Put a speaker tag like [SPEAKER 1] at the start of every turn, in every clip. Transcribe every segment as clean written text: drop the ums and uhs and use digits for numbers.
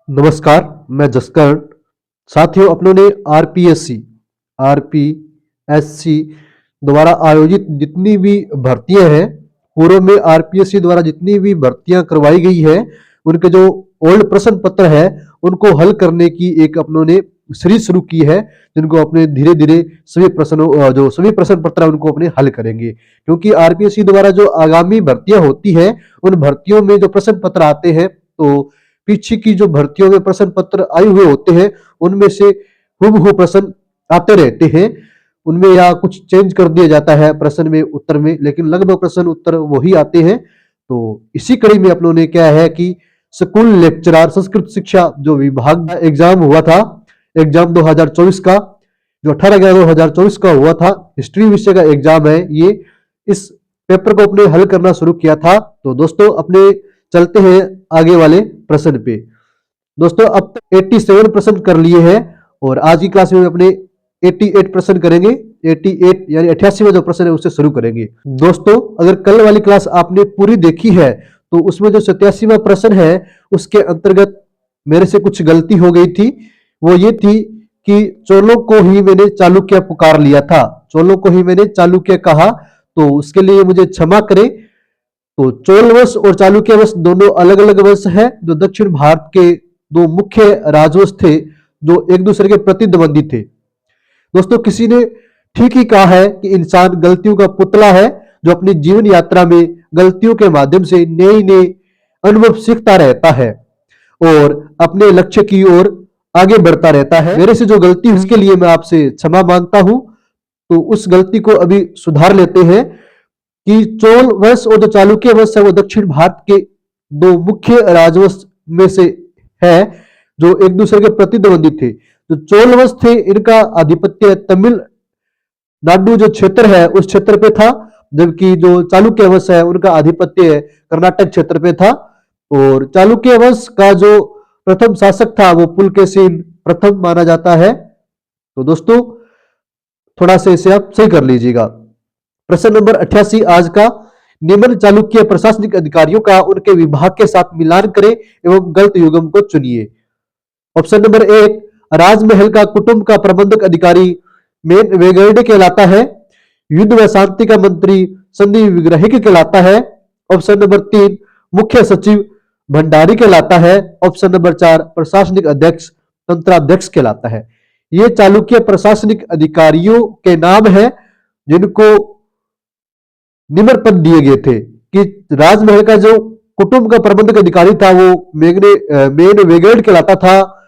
[SPEAKER 1] नमस्कार, मैं जसकरण। साथियों, अपनों ने आरपीएससी द्वारा आयोजित जितनी भी भर्तियां हैं, पूर्व में आरपीएससी द्वारा जितनी भी भर्तियां करवाई गई है, उनके जो ओल्ड प्रश्न पत्र है, उनको हल करने की एक अपनों ने सीरीज शुरू की है, जिनको अपने धीरे धीरे सभी प्रश्न पत्र हैं, उनको अपने हल करेंगे। क्योंकि आरपीएससी द्वारा जो आगामी भर्तियां होती है, उन भर्तियों में जो प्रश्न पत्र आते हैं, तो पीछे की जो भर्तियों में प्रश्न पत्र आए हुए होते हैं, उनमें से हूबहू प्रश्न आते रहते हैं। उनमें या कुछ चेंज कर दिया जाता है प्रश्न में उत्तर में, लेकिन लगभग प्रश्न उत्तर वही आते हैं। तो इसी कड़ी में अपनों ने क्या है कि स्कूल लेक्चरर संस्कृत शिक्षा जो विभाग का एग्जाम हुआ था, एग्जाम 2024 का, जो 18/11/2024 का हुआ था, हिस्ट्री विषय का एग्जाम है ये। इस पेपर को अपने हल करना शुरू किया था। तो दोस्तों, अपने चलते हैं आगे वाले प्रश्न पे। दोस्तों, अब तक 87 प्रश्न कर लिए हैं और आज की क्लास में अपने 88 प्रश्न करेंगे। 88 यानी 88वां जो प्रश्न है उससे शुरू करेंगे। दोस्तों, अगर कल वाली क्लास आपने पूरी देखी है तो उसमें जो 87वां प्रश्न है उसके अंतर्गत मेरे से कुछ गलती हो गई थी। वो ये थी कि चोलों को ही मैंने चालुक्य पुकार लिया था, चोलों को ही मैंने चालुक्य कहा, तो उसके लिए मुझे क्षमा करें। तो चोल वंश और चालुक्य वंश दोनों अलग अलग वंश है, जो दक्षिण भारत के दो मुख्य राजवंश थे, जो एक दूसरे के प्रतिद्वंदी थे। दोस्तों, किसी ने ठीक ही कहा है कि इंसान गलतियों का पुतला है, जो अपनी जीवन यात्रा में गलतियों के माध्यम से नए नए अनुभव सीखता रहता है और अपने लक्ष्य की ओर आगे बढ़ता रहता है। मेरे से जो गलती हुई उसके लिए मैं आपसे क्षमा मांगता हूं। तो उस गलती को अभी सुधार लेते हैं कि चोल वंश और जो चालुक्य वंश है वो दक्षिण भारत के दो मुख्य राजवंश में से है, जो एक दूसरे के प्रतिद्वंदी थे। जो चोल वंश थे, इनका आधिपत्य तमिलनाडु जो क्षेत्र है उस क्षेत्र पे था, जबकि जो चालुक्य वंश है उनका आधिपत्य कर्नाटक क्षेत्र पे था। और चालुक्य वंश का जो प्रथम शासक था वो पुलकेशिन प्रथम माना जाता है। तो दोस्तों, थोड़ा सा इसे आप सही कर लीजिएगा। प्रश्न नंबर 88 आज का, निम्न चालुक्य प्रशासनिक अधिकारियों का उनके विभाग के साथ मिलान करें एवं गलत युग्म को चुनिए। ऑप्शन नंबर 1, राजमहल का कुटुंब का प्रबंधक अधिकारी मेन वेगर्डे कहलाता है। युद्ध व शांति का मंत्री संधि विग्रहिक कहलाता है। ऑप्शन नंबर 3, मुख्य सचिव भंडारी कहलाता है। ऑप्शन नंबर 4, प्रशासनिक अध्यक्ष तंत्राध्यक्ष कहलाता है। ये चालुक्य प्रशासनिक अधिकारियों के नाम है जिनको निम्न पद दिए गए थे कि राजमहल का जो कुटुंब का प्रबंधक अधिकारी था वो मेन वेगर्ड कहलाता था।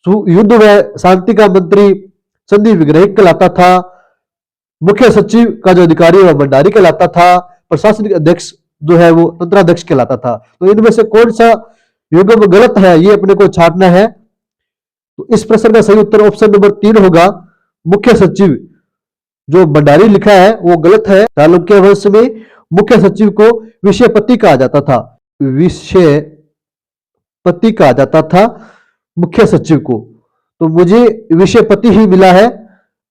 [SPEAKER 1] युद्ध व शांति का मंत्री संधि विग्रहिक कहलाता था। मुख्य सचिव का जो अधिकारी है वह भंडारी कहलाता था। प्रशासनिक अध्यक्ष जो है वो तंत्राध्यक्ष कहलाता था। तो इनमें से कौन सा युग्म गलत है ये अपने को छांटना है। तो इस प्रश्न का सही उत्तर ऑप्शन नंबर 3 होगा, मुख्य सचिव। जो भंडारी लिखा है वो गलत है। चालुक्य वंश में मुख्य सचिव को विषयपति कहा जाता था, विषयपति कहा जाता था मुख्य सचिव को। तो मुझे विषयपति ही मिला है।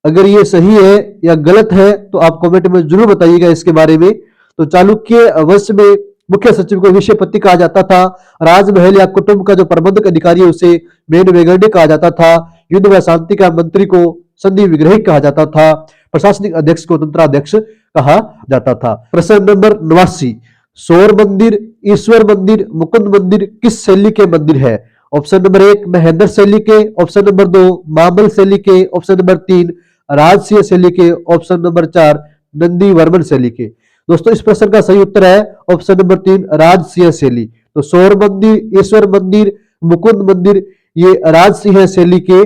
[SPEAKER 1] अगर ये सही है या गलत है तो आप कमेंट में जरूर बताइएगा इसके बारे में। तो चालुक्य वंश में मुख्य सचिव को विषयपति कहा जाता था। राजमहल या कुटुंब का जो प्रबंधक अधिकारी है उसे मेन वेगर्डे कहा जाता था। युद्ध व शांति का मंत्री को संधि विग्रहिक कहा जाता था। प्रशासनिक अध्यक्ष को तंत्राध्यक्ष कहा जाता था। प्रश्न नंबर 89, सौर मंदिर, ईश्वर मंदिर, मुकुंद मंदिर किस शैली के मंदिर है। ऑप्शन नंबर 1, महेंद्र शैली के। ऑप्शन नंबर 2, मामल शैली के। ऑप्शन नंबर 3, राजसीय शैली के। ऑप्शन नंबर 4, नंदी वर्मन शैली के। दोस्तों, इस प्रश्न का सही उत्तर है ऑप्शन नंबर 3, राजसीय शैली। तो सौर मंदिर, ईश्वर मंदिर, मुकुंद मंदिर ये राजसीय शैली के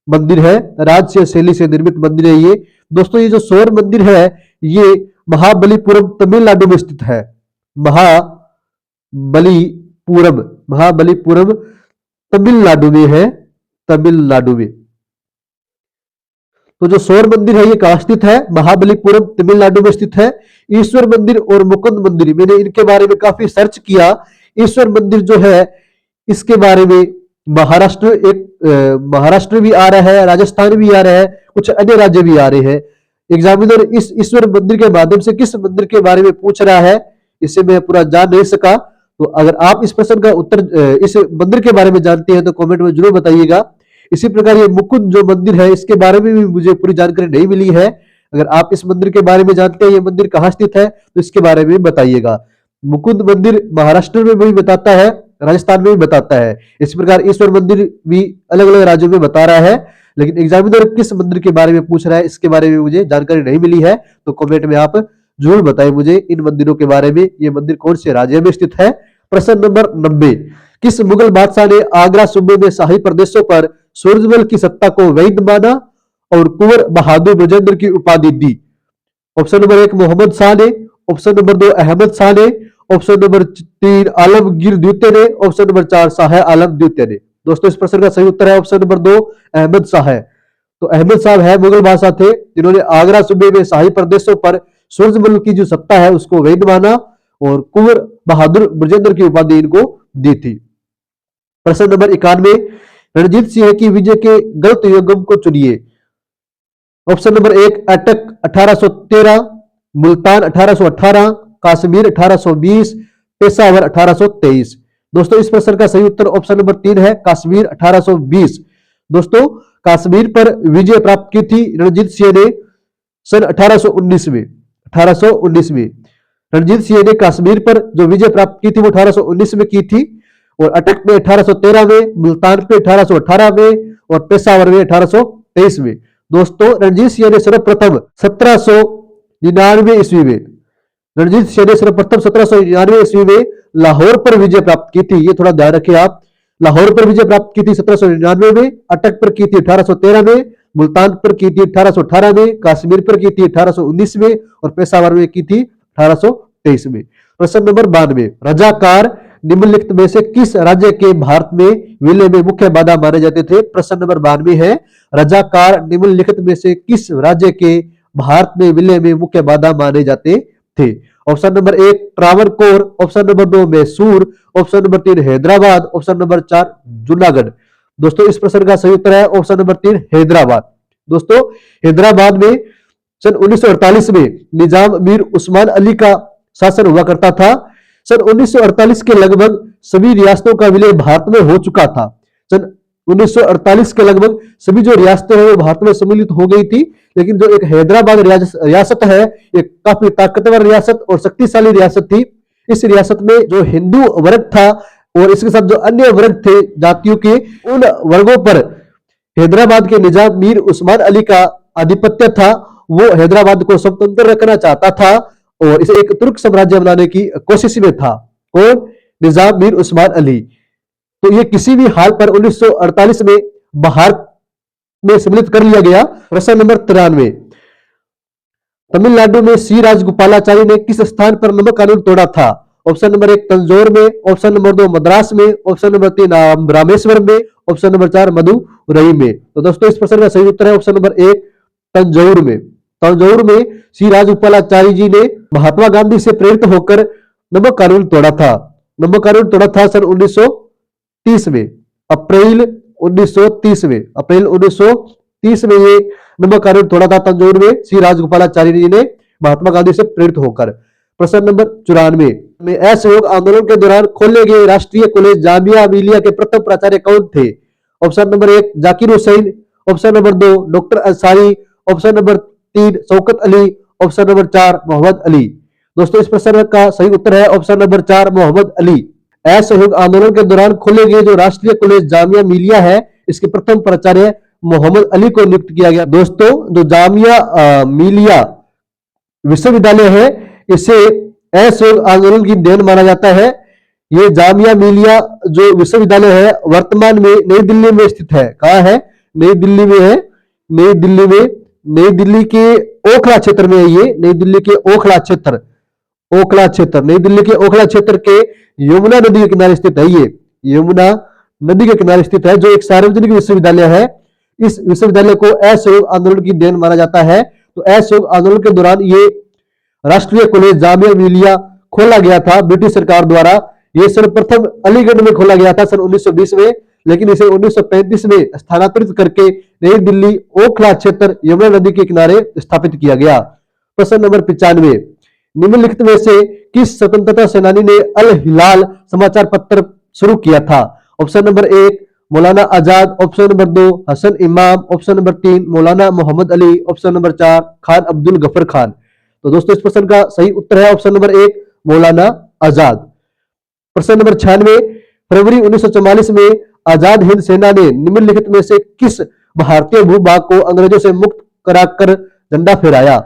[SPEAKER 1] मंदिर है, राजसीय शैली से निर्मित मंदिर है ये। दोस्तों, ये जो सौर मंदिर है ये महाबलीपुरम तमिलनाडु में स्थित है। महाबलीपुरम तमिलनाडु में है, तमिलनाडु में। तो जो सौर मंदिर है ये कहां स्थित है, महाबलीपुरम तमिलनाडु में स्थित है। ईश्वर मंदिर और मुकुंद मंदिर, मैंने इनके बारे में काफी सर्च किया। ईश्वर मंदिर जो है इसके बारे में महाराष्ट्र भी आ रहा है, राजस्थान भी आ रहा है, कुछ अन्य राज्य भी आ रहे हैं। एग्जामिनर इस ईश्वर मंदिर के माध्यम से किस मंदिर के बारे में पूछ रहा है इसे मैं पूरा जान नहीं सका। तो अगर आप इस प्रश्न का उत्तर इस मंदिर के बारे में जानते हैं तो कमेंट में जरूर बताइएगा। इसी प्रकार ये मुकुंद जो मंदिर है इसके बारे में भी मुझे पूरी जानकारी नहीं मिली है। अगर आप इस मंदिर के बारे में जानते हैं, ये मंदिर कहाँ स्थित है, तो इसके बारे में बताइएगा। मुकुंद मंदिर महाराष्ट्र में भी बताता है, राजस्थान में भी बताता है। इसी प्रकार ईश्वर मंदिर भी अलग अलग राज्यों में बता रहा है, लेकिन एग्जामिनर किस मंदिर के बारे में पूछ रहा है इसके बारे में मुझे जानकारी नहीं मिली है। तो कमेंट में आप जरूर बताएं मुझे इन मंदिरों के बारे में, ये मंदिर कौन से राज्य में स्थित है। प्रश्न नंबर 90, किस मुगल बादशाह ने आगरा सूबे में शाही प्रदेशों पर सूरजमल की सत्ता को वैध माना और कुंवर बहादुर ब्रजेंद्र की उपाधि दी? ऑप्शन नंबर 1 मोहम्मद शाह ने, ऑप्शन नंबर 2 अहमद शाह ने, ऑप्शन नंबर 3 आलमगीर द्वितीय ने, ऑप्शन नंबर 4 शाह आलम द्वितीय ने। दोस्तों इस प्रश्न का सही उत्तर है ऑप्शन नंबर 2 अहमद शाह है। तो अहमद शाह है मुगल बादशाह थे जिन्होंने आगरा सूबे में शाही प्रदेशों पर सूरजमल की जो सत्ता है उसको वैध माना और कुंवर बहादुर ब्रजेंद्र की उपाधि इनको दी थी। प्रश्न नंबर 91, रणजीत सिंह की विजय के गलत युग्म को चुनिए। ऑप्शन नंबर 1 अटक 1813, मुल्तान 1818, कश्मीर 1820, पेशावर 1823। दोस्तों इस प्रश्न का सही उत्तर ऑप्शन नंबर 3 है कश्मीर 1820। दोस्तों कश्मीर पर विजय प्राप्त की थी रणजीत सिंह ने सन 1819 में। 1819 में रणजीत सिंह ने कश्मीर पर जो विजय प्राप्त की थी वो 1819 में की थी, और अटक में 1813 में, मुल्तान पे 1818 में और पेशावर में 1823 में। दोस्तों रणजीत सिंह ने सर्वप्रथम 1799 ईस्वी में, रणजीत सिंह ने सर्वप्रथम 1799 ईस्वी में लाहौर पर विजय प्राप्त की थी। ये थोड़ा ध्यान रखिए आप, लाहौर पर विजय प्राप्त की थी 1799 में, अटक पर की थी 1813 में, मुल्तान पर की थी 1818 में, कश्मीर पर की थी 1819 में और पेशावर में की थी 1823 में। प्रश्न नंबर 92, रजाकार निम्नलिखित में से किस राज्य के भारत में विलय में मुख्य बाधा माने जाते थे? प्रश्न नंबर 92 है, रजाकार निम्नलिखित में से किस राज्य के भारत में विलय में मुख्य बाधा माने जाते थे? Option number 1 Travancore, option number 2 Mysore, option number 3 Hyderabad, option number 4 Junagadh. दोस्तों इस प्रश्न का सही उत्तर है ऑप्शन नंबर 3 हैदराबाद। दोस्तों हैदराबाद में सन 1948 में निजाम मीर उस्मान अली का शासन हुआ करता था। सन 1948 के लगभग सभी रियासतों का विलय भारत में हो चुका था। सन 1948 के लगभग सभी जो रियासतें हैं वो भारत में सम्मिलित हो गई थी, लेकिन जो एक हैदराबाद रियासत है एक काफी ताकतवर रियासत और शक्तिशाली रियासत थी। इस रियासत में जो हिंदू वर्ग था और इसके साथ जो अन्य वर्ग थे जातियों के, उन वर्गों पर हैदराबाद के निजाम मीर उस्मान अली का आधिपत्य था। वो हैदराबाद को स्वतंत्र रखना चाहता था और इसे एक तुर्क साम्राज्य बनाने की कोशिश में था। कौन? निजाम मीर उस्मान अली। तो ये किसी भी हाल पर 1948 में भारत में सम्मिलित कर लिया गया। प्रश्न नंबर 93, तमिलनाडु में सी राजगोपालाचारी ने किस स्थान पर नमक कानून तोड़ा था? ऑप्शन नंबर 1 तंजौर में, ऑप्शन नंबर 2 मद्रास में, ऑप्शन नंबर 3 रामेश्वरम में, ऑप्शन नंबर 4 मदुरई में। तो दोस्तों इस प्रश्न का सही उत्तर है ऑप्शन नंबर 1 तंजौर में। तंजौर में श्री राजगोपालाचारी जी ने महात्मा गांधी से प्रेरित होकर नमक कानून तोड़ा था। नमक कानून तोड़ा था सन 1930 में, अप्रैल 1930 में, अप्रैल 1930 में ये नमक कानून तोड़ा था तंजौर में श्री राजगोपालाचारी जी ने महात्मा गांधी से प्रेरित होकर। प्रश्न नंबर 94 में असहयोग आंदोलन के दौरान खोले गए राष्ट्रीय कॉलेज जामिया मिलिया के प्रथम प्राचार्य कौन थे? Option number 1 Zakir Hussain, option number 2 doctor Ansari, option number 3 Shaukat Ali, option number 4 Mohammad Ali. दोस्तों इस प्रश्न का सही उत्तर है ऑप्शन नंबर 4 मोहम्मद अली। असहयोग आंदोलन के दौरान खोले गए जो राष्ट्रीय कॉलेज जामिया मिलिया है इसके प्रथम प्राचार्य मोहम्मद अली को नियुक्त किया गया। दोस्तों जो जामिया मिलिया विश्वविद्यालय है इसे असहयोग आंदोलन की देन माना जाता है। ये जामिया मिलिया जो विश्वविद्यालय है वर्तमान में नई दिल्ली में स्थित है। कहाँ है? नई दिल्ली में है। नई दिल्ली में, नई दिल्ली के ओखला क्षेत्र में है ये। नई दिल्ली के ओखला क्षेत्र, ओखला क्षेत्र, नई दिल्ली के ओखला क्षेत्र के यमुना नदी के किनारे स्थित है। ये यमुना नदी के किनारे स्थित है जो एक सार्वजनिक विश्वविद्यालय है। इस विश्वविद्यालय को असहयोग आंदोलन की देन माना जाता है। तो असहयोग आंदोलन के दौरान ये राष्ट्रीय कॉलेज जामिया मिलिया खोला गया था ब्रिटिश सरकार द्वारा। यह सर्वप्रथम अलीगढ़ में खोला गया था सन 1920 में, लेकिन इसे 1935 में स्थानांतरित करके नई दिल्ली ओखला क्षेत्र यमुना नदी के किनारे स्थापित किया गया। प्रश्न नंबर 95, निम्नलिखित में से किस स्वतंत्रता सेनानी ने अल हिलाल समाचार पत्र शुरू किया था? Option number 1 Maulana Azad, option number 2 Hasan इमाम, option number 3 Maulana Mohammad Ali, option number 4 Khan Abdul Ghaffar Khan. तो दोस्तों इस प्रश्न का सही उत्तर है ऑप्शन नंबर 1 मौलाना आजाद। प्रश्न नंबर 96 फरवरी 1944 में आजाद हिंद सेना ने निम्नलिखित में से किस भारतीय भूभाग को अंग्रेजों से मुक्त कराकर झंडा फहराया?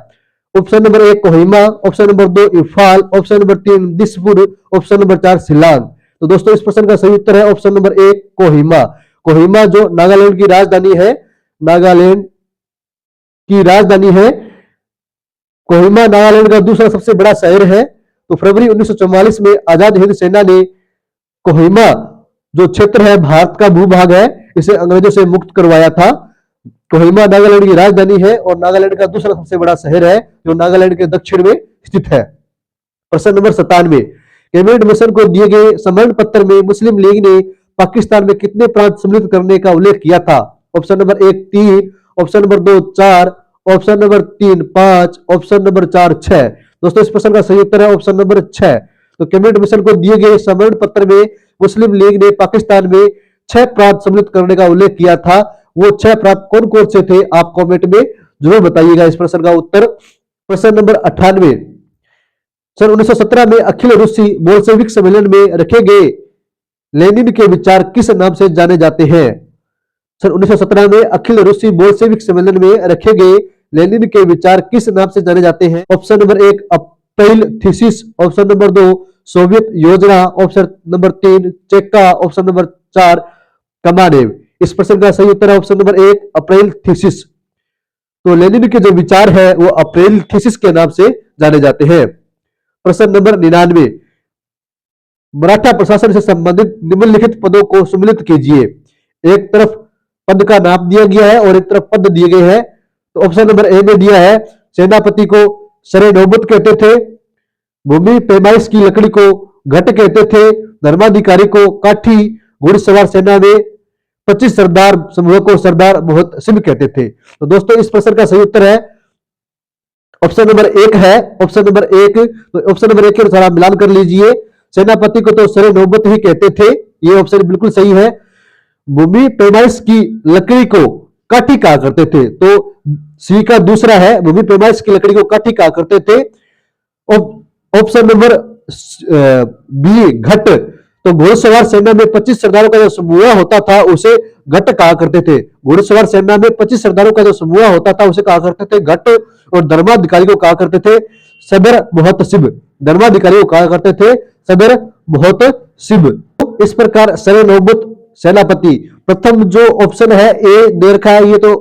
[SPEAKER 1] Option number 1 Kohima, option number 2 Imphal, option number 3 Dispur, option number 4 Shillong. तो दोस्तों इस प्रश्न का सही उत्तर है ऑप्शन नंबर 1 कोहिमा। कोहिमा जो नागालैंड की राजधानी है, नागालैंड की राजधानी है कोहिमा, नागालैंड का दूसरा सबसे बड़ा शहर है। तो फरवरी 1944 में आजाद हिंद सेना ने कोहिमा जो क्षेत्र है, भारत का भूभाग है, इसे अंग्रेजों से मुक्त करवाया था। कोहिमा नागालैंड की राजधानी है और नागालैंड का दूसरा सबसे बड़ा शहर है जो नागालैंड के दक्षिण में स्थित है। प्रश्न नंबर 97 कैबिनेट मिशन को दिए गए समरण पत्र में मुस्लिम लीग ने पाकिस्तान में कितने प्रांत सम्मिलित करने का उल्लेख किया था? Option number 1 3, option number 2 4, option number 3 5, option number 4 6। दोस्तों इस प्रश्न का सही उत्तर है ऑप्शन नंबर 6। तो कैबिनेट मिशन को दिए गए समरण पत्र में मुस्लिम लीग ने पाकिस्तान में 6 प्रांत सम्मिलित करने का उल्लेख किया था। वो 6 प्रांत कौन कौन से थे आप कमेंट में जरूर बताइएगा इस प्रश्न का उत्तर। प्रश्न नंबर 98 सन 1917 में अखिल रूसी बोल्शेविक सम्मेलन में रखे गए लेनिन के विचार किस नाम से जाने जाते हैं? सन 1917 में अखिल रूसी बोल्शेविक सम्मेलन में रखे गए लेनिन के विचार किस नाम से जाने जाते हैं? Option number 1 April thesis, option number 2 Soviet योजना, ऑप्शन नंबर 3 चेका, ऑप्शन नंबर 4 कमानेव। इस प्रश्न का सही उत्तर है ऑप्शन नंबर 1 अप्रैल थीसिस। तो लेनिन के जो विचार है वो अप्रैल थीसिस के नाम से जाने जाते हैं। प्रश्न नंबर 99 मराठा प्रशासन से संबंधित निम्नलिखित पदों को सम्मिलित कीजिए। एक तरफ पद का नाम दिया गया है और एक तरफ पद दिए गए हैं। तो ऑप्शन नंबर ए में दिया है सेनापति को सरे नौबत कहते थे, भूमि पैमाइश की लकड़ी को घट कहते थे, धर्माधिकारी को काठी, घुड़सवार सेना में 25 सरदार समूह को सरदार मोहत सिंह कहते थे। तो दोस्तों इस प्रश्न का सही उत्तर है ऑप्शन नंबर 1 है ऑप्शन नंबर 1। तो ऑप्शन नंबर 1 के अनुसार आप मिलान कर लीजिए। सेनापति को तो सरे नौबत ही कहते थे, ये ऑप्शन बिल्कुल सही है। भूमि पैमाइश की लकड़ी को काठी कहा करते थे, तो सी का दूसरा है, भूमि पैमाइश की लकड़ी को काठी कहा करते थे। ऑप्शन नंबर बी घट, तो घुड़सवार सेना में 25 सरदारों का जो समूह होता था उसे घट कहा करते थे। घुड़सवार सेना में 25 सरदारों का जो समूह होता था उसे कहा करते थे घट, और धर्माधिकारी को कहा करते थे सदर मोहतसिब। धर्माधिकारी को कहा करते थे सदर मोहतसिब। इस प्रकार सरे नौबत सेनापति प्रथम जो ऑप्शन है ए दे रखा है, ये तो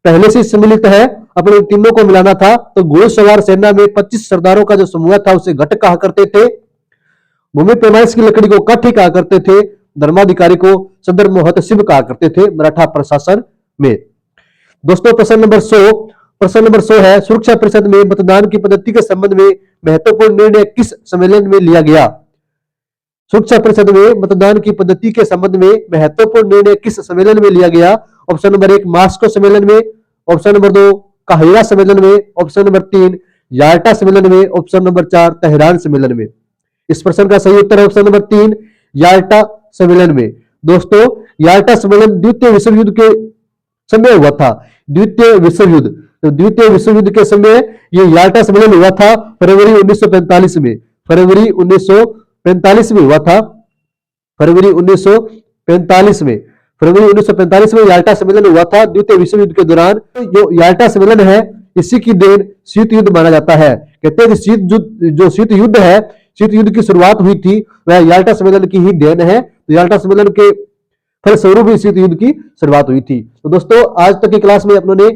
[SPEAKER 1] पहले से सम्मिलित है, अपने तीनों को मिलाना था। तो घुड़सवार सेना में 25 सरदारों का जो समूह था उसे घट कहा करते थे, भूमि पैमाइश की लकड़ी को काठी कहा करते थे, धर्माधिकारी को सदर मोहतसिब कहा करते थे मराठा प्रशासन में। दोस्तों प्रश्न नंबर 100 है सुरक्षा परिषद में मतदान की पद्धति के संबंध में महत्वपूर्ण निर्णय किस सम्मेलन में लिया गया? सुरक्षा परिषद में मतदान की पद्धति के संबंध में महत्वपूर्ण निर्णय किस सम्मेलन में लिया गया? ऑप्शन नंबर 1 मास्को सम्मेलन में, ऑप्शन नंबर 2 काहिरा सम्मेलन में, ऑप्शन नंबर 3 याल्टा सम्मेलन में, ऑप्शन नंबर 4 तेहरान सम्मेलन में। इस प्रश्न का सही उत्तर है ऑप्शन नंबर 3 याल्टा सम्मेलन में। दोस्तों याल्टा सम्मेलन द्वितीय विश्व युद्ध के समय हुआ था। द्वितीय विश्व युद्ध, तो द्वितीय विश्व युद्ध के समय ये याल्टा सम्मेलन हुआ था फरवरी 1945 में। फरवरी 1945 में हुआ था, फरवरी 1945 में याल्टा सम्मेलन हुआ था द्वितीय विश्व युद्ध के दौरान। जो याल्टा सम्मेलन है इसी की देन शीत युद्ध माना जाता है। कहते हैं कि शीत युद्ध है, शीत युद्ध की शुरुआत हुई थी वह याल्टा सम्मेलन की ही देन है। तो याल्टा सम्मेलन के फलस्वरूप शीत युद्ध की शुरुआत हुई थी। तो दोस्तों आज तक की क्लास में अपनों ने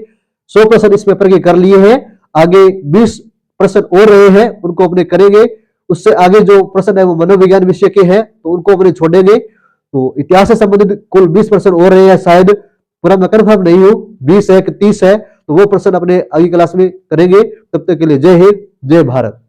[SPEAKER 1] 100 प्रश्न इस पेपर के कर लिए हैं। आगे 20 प्रश्न और रहे हैं, उनको अपने करेंगे। उससे आगे जो प्रश्न है वो मनोविज्ञान विषय के हैं, तो उनको अपने छोड़ेंगे। तो इतिहास से संबंधित कुल 20 प्रश्न और रहे हैं, शायद पूरा मैं कंफर्म नहीं हूं, 20 है कि 30 है, तो वो प्रश्न अपने आगे क्लास में करेंगे। तब तक के लिए जय हिंद, जय भारत।